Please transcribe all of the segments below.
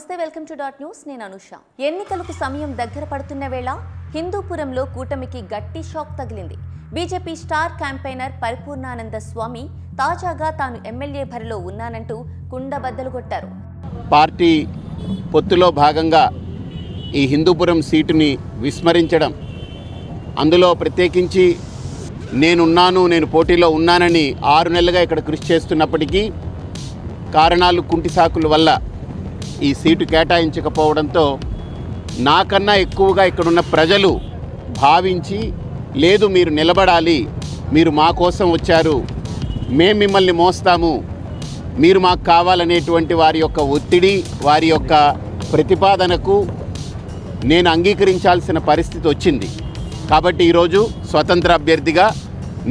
నమస్తే, welcome to dot news. నేను అనుష. ఎన్నికలకు సమయం దగ్గర పడుతున్న వేళ హిందూపురంలో కూటమికి గట్టి షాక్ తగిలింది. బీజేపీ స్టార్ క్యాంపెయినర్ పరిపూర్ణానంద స్వామి తాజాగా తాను ఎమ్మెల్యే బరిలో ఉన్నానంటూ కుండబద్దలు కొట్టారు. పార్టీ పొత్తులో భాగంగా ఈ హిందూపురం సీటుని విస్మరించడం, అందులో ప్రత్యేకించి నేను పోటీలో ఉన్నానని 6 నెలలుగా ఇక్కడ కృషి చేస్తున్నప్పటికీ కారణాలు కుంటిసాకుల వల్ల ఈ సీటు కేటాయించకపోవడంతో నాకన్నా ఎక్కువగా ఇక్కడున్న ప్రజలు భావించి, లేదు మీరు నిలబడాలి, మీరు మా కోసం వచ్చారు, మేము మిమ్మల్ని మోస్తాము, మీరు మాకు కావాలనేటువంటి వారి యొక్క ఒత్తిడి, వారి యొక్క ప్రతిపాదనకు నేను అంగీకరించాల్సిన పరిస్థితి వచ్చింది. కాబట్టి ఈరోజు స్వతంత్ర అభ్యర్థిగా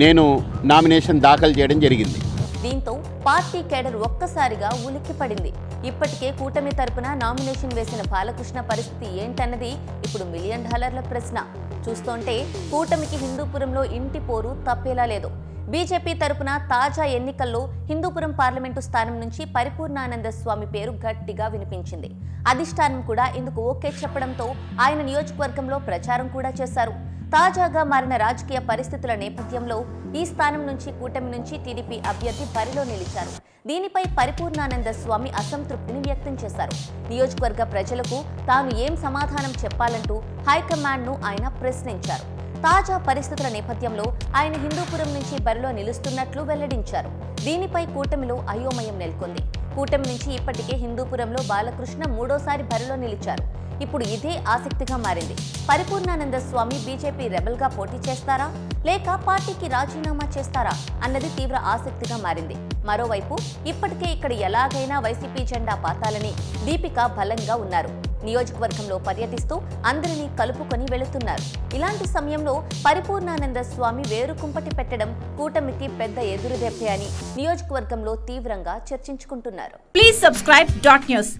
నేను నామినేషన్ దాఖలు చేయడం జరిగింది. దీంతో పార్టీ కేడర్ ఒక్కసారిగా ఉలిక్కిపడింది. ఇప్పటికే కూటమి తరపున నామినేషన్ వేసిన బాలకృష్ణ పరిస్థితి ఏంటన్నది ఇప్పుడు $1 మిలియన్ ప్రశ్న. చూస్తుంటే కూటమికి హిందూపురంలో ఇంటి పోరు తప్పేలా లేదు. బీజేపీ తరపున తాజా ఎన్నికల్లో హిందూపురం పార్లమెంటు స్థానం నుంచి పరిపూర్ణానంద స్వామి పేరు గట్టిగా వినిపించింది. అధిష్టానం కూడా ఇందుకు ఓకే చెప్పడంతో ఆయన నియోజకవర్గంలో ప్రచారం కూడా చేశారు. తాజాగా మారిన రాజకీయ పరిస్థితుల నేపథ్యంలో ఈ స్థానం నుంచి కూటమి నుంచి టీడీపీ అభ్యర్థి బరిలో నిలిచారు. దీనిపై పరిపూర్ణానంద స్వామి అసంతృప్తిని వ్యక్తం చేశారు. నియోజకవర్గ ప్రజలకు తాను ఏం సమాధానం చెప్పాలంటూ హైకమాండ్ను ఆయన ప్రశ్నించారు. తాజా పరిస్థితుల నేపథ్యంలో ఆయన హిందూపురం నుంచి బరిలో నిలుస్తున్నట్లు వెల్లడించారు. దీనిపై కూటమిలో అయోమయం నెలకొంది. కూటమి నుంచి ఇప్పటికే హిందూపురంలో బాలకృష్ణ 3వ బరిలో నిలిచారు. ఇప్పుడు ఇదే ఆసక్తిగా మారింది. పరిపూర్ణానంద స్వామి బీజేపీ రెబల్గా పోటీ చేస్తారా, లేక పార్టీకి రాజీనామా చేస్తారా అన్నది తీవ్ర ఆసక్తిగా మారింది. మరోవైపు ఇప్పటికే ఇక్కడ ఎలాగైనా వైసీపీ జెండా పాతాలని దీపిక బలంగా ఉన్నారు. నియోజకవర్గంలో పర్యటిస్తూ అందరినీ కలుపుకొని వెళుతున్నారు. ఇలాంటి సమయంలో పరిపూర్ణానంద స్వామి వేరుకుంపటి పెట్టడం కూటమికి పెద్ద ఎదురుదెబ్బే అని నియోజకవర్గంలో తీవ్రంగా చర్చించుకుంటున్నారు. Please subscribe dot news.